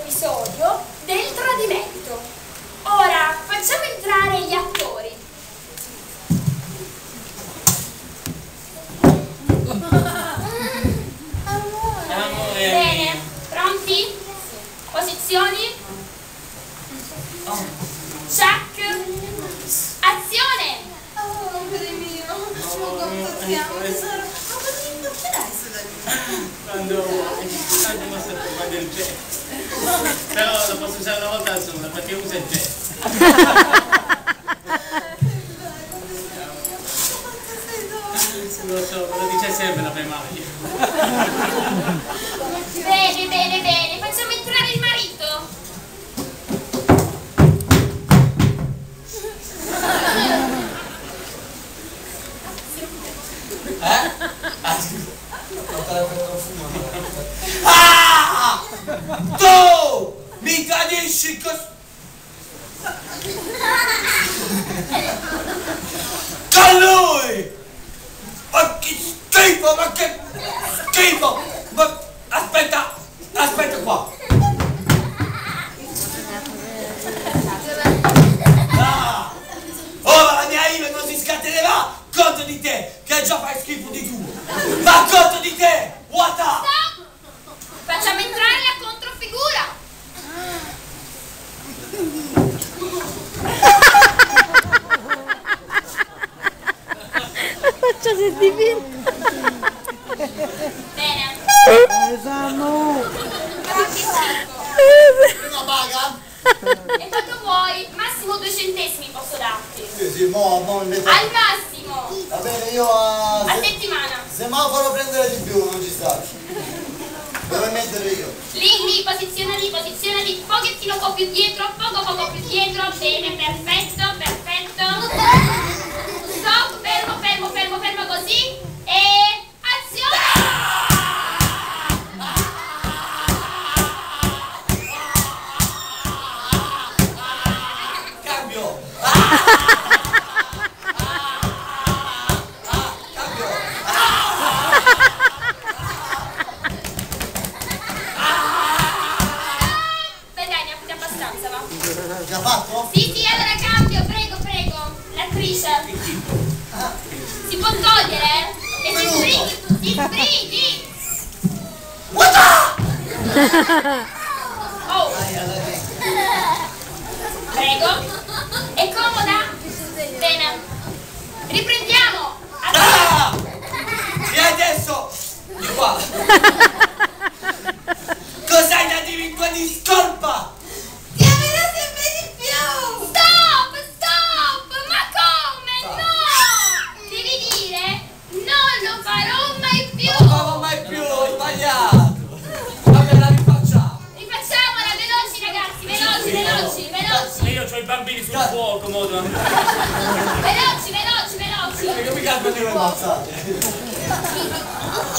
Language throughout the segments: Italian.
episodio del tradimento. Ora facciamo entrare gli attori. Bene, pronti? Posizioni? Check. Azione! Oh, amore mio, comportiamo tesoro. Ma quando mi porterai sulla luna? Quando mostro del jet. Però lo posso usare una volta sola perché usa il jet. Lo so, me lo dice sempre la prima maglia. Bene, bene, bene, facciamo entrare il marito. Ah! Tu mi tradisci con lui! Ma che schifo, ma che schifo! Ma aspetta, aspetta qua! Ah! Ora la mia ira non si scatenerà contro di te, che già fai schifo di tuo! Ma contro di te! What up? Stop! Facciamo entrare la controfigura. Faccia sentimento. Bene. Samu. Una paga? E quanto vuoi? Massimo 2 centesimi posso darti. Sì, mo invece. Al massimo. Va bene, io A settimana. semaforo prendere di più, non ci sta. Devo mettere io. Lì, posizionati, posizionati. Un pochettino più dietro, poco più dietro. Bene, perfetto, perfetto. Stop, fermo, fermo, fermo, fermo così. E azione! Cambio! Cambio! Beh dai, ne ha abbastanza, va. Già fatto? Sì, sì, allora cambio, prego, prego. L'attrice. Si può togliere? E si sbrighi, si sbrighi. What up? Oh, prego. È comoda? Bene. Riprendiamo. Ah! E adesso di qua. Cos'hai da dire in tua discolpa? Ti amerò sempre di più. Stop, stop. Ma come? No. Devi dire non lo farò mai più. Non lo farò mai più, ho sbagliato. Vabbè, la rifacciamo. Rifacciamola, veloci ragazzi, veloci, veloci, veloci. Io ho i bambini sul fuoco, modo. Veloci, veloci, veloci. Perché mica devo ammazzare.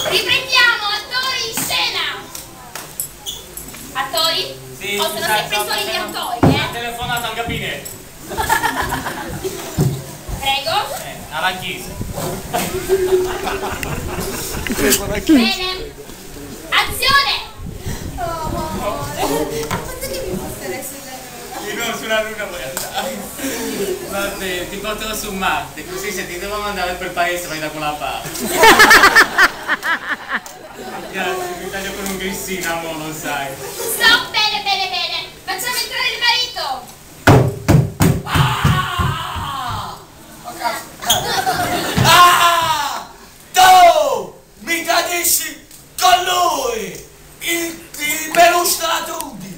Riprendiamo, attori in scena. Attori? Sì, Oh, sono sempre i soliti attori, telefonata al gabinetto. Prego. Alla chiesa. Bene. Azione. Oh, amore. Quando che mi porterai sulla luna? Io non sulla luna vuoi andare. Vabbè, ti porterò su Marte, così se ti devo mandare per paese vai da quella parte. Grazie, mi taglio con un grissino, amore, lo sai. Stop, bene, bene, bene. Facciamo entrare il marito. Ah! Tu mi tradisci con lui! Il peluche della Trudy!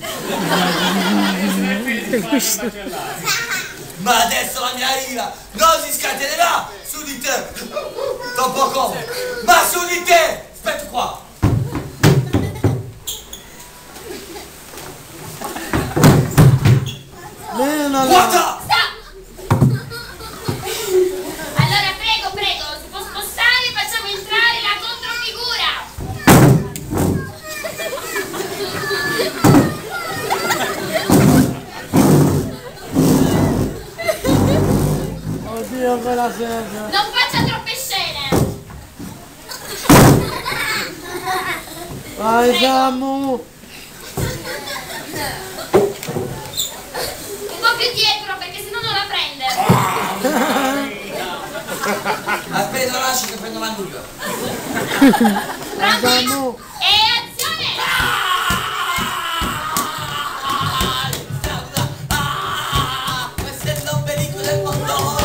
Ma adesso la mia ira non si scatenerà su di te! Troppo comodo! Ma su di te! Aspetta qua! What up? Stop. Allora, prego, prego, si può spostare e facciamo entrare la controfigura. Oddio, quella serve. Non faccia troppe scene. Vai, Samu. bene, la lasci che prendo la nulla. Pronti? E azione! Questo è l'ombelico del mondo.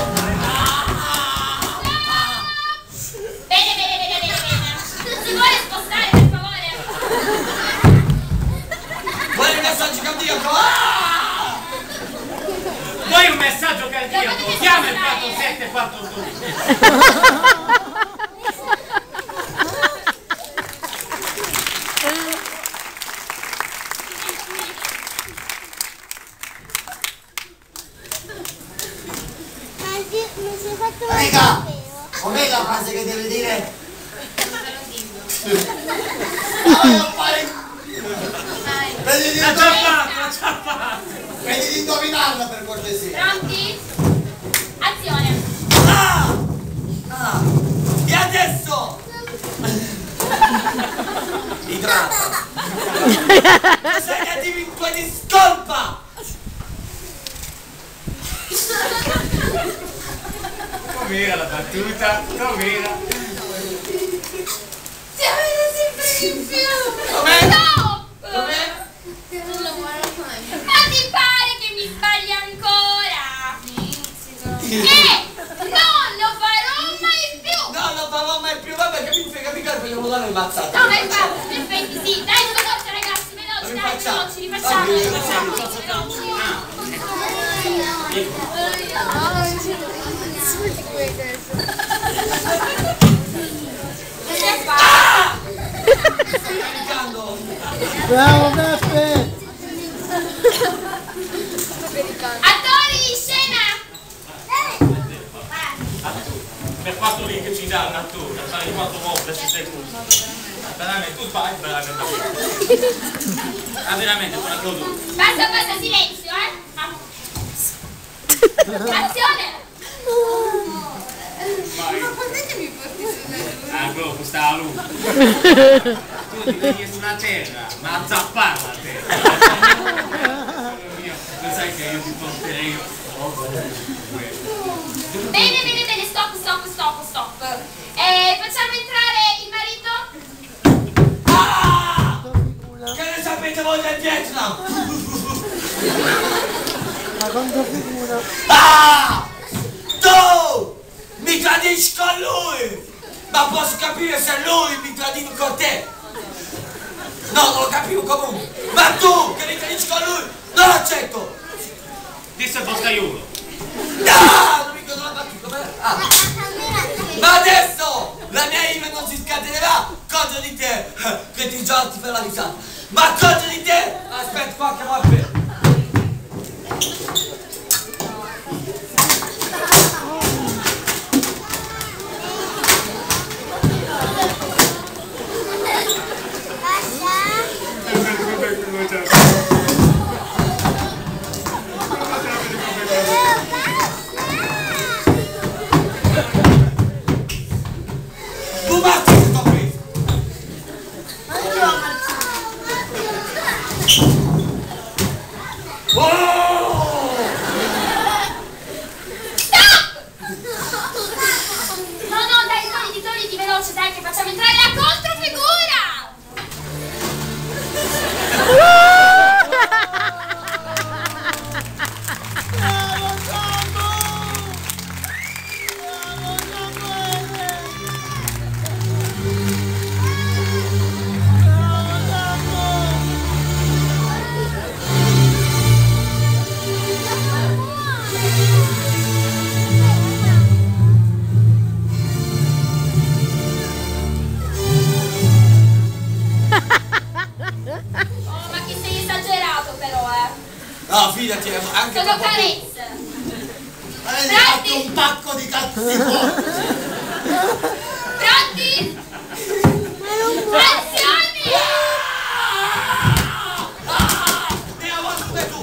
Bene, bene, bene, bene, bene. Si vuole spostare, per favore? Vuoi il messaggio cardiaco? Vuoi un messaggio cardiaco? Chiama il 4742. Omega! Omega la frase che deve dire? Vedi L'ha già fatto! di indovinarla per cortesia. Pronti? Azione! E adesso? Idrata. Sei addirittura di scolpa! Com'era la battuta? Com'era? Siamo sempre in fiume. Com'è? Stop! Com'è? Ma ti pare che mi sbagli ancora? Non lo farò mai più! No, non farò mai più, vabbè che mi frega mica perché voglio dare le mazzate. No, ma infatti, in effetti sì. Dai, veloce ragazzi, veloci, dai, veloci, rifacciamo. Stai caricando? Bravo Beppe! Attori di scena! Per 4 lì che ci dà un attore, fare 4 volte, ci sei tu. Veramente, tu fai veramente. Ah, veramente, con la cosa. Basta, silenzio, Azione! Vai. Ma quando è che mi porti sulla luna? Ah, bro, questa luce. Tu ti vedi sulla terra, ma a zappare la terra. Lo sai che io ti porterei. Bene, stop. Facciamo entrare il marito? Che ne sapete voi del Vietnam? La controfigura. Tu! Mi tradisci con lui! Ma posso capire se lui mi tradiva con te! No, non lo capivo comunque! Ma tu che mi tradisci con lui, non lo accetto! Disse il boscaiolo. No! Non mi ricordo la battuta, ma adesso la mia ira non si scatenerà contro di te, che ti giochi per la vita, ma contro di te aspetta qualche volta. Dai, che facciamo entrare la controfigura! No, fidati, anche Sono dopo tu. carezze. Avete fatto un pacco di cazzi fuori. Pronti? Azione! E avanti pure tu.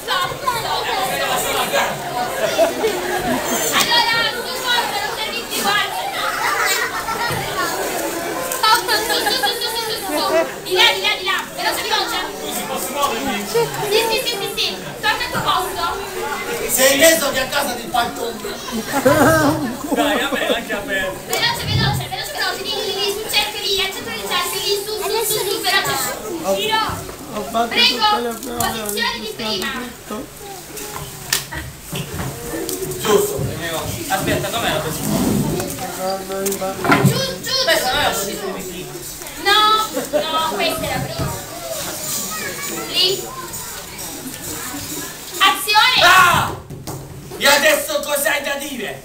Stop. Di là, di là, di là. Veloce, veloce. Non si posso muovermi. Sì. Torna al tuo posto. Sei reso che a casa ti fa il tombo. Dai, a me, anche a me. Veloce. Lì, sul cerchio, lì, al centro del cerchio, lì, su, veloce. Giro. Ho fatto Prego, tutte le prove, posizione di prima. Giusto. Aspetta, com'è la posizione? Giù. Questa non è la posizione di prima. No, questa è la prima. Lì. Azione. Ah! E adesso cos'hai da dire?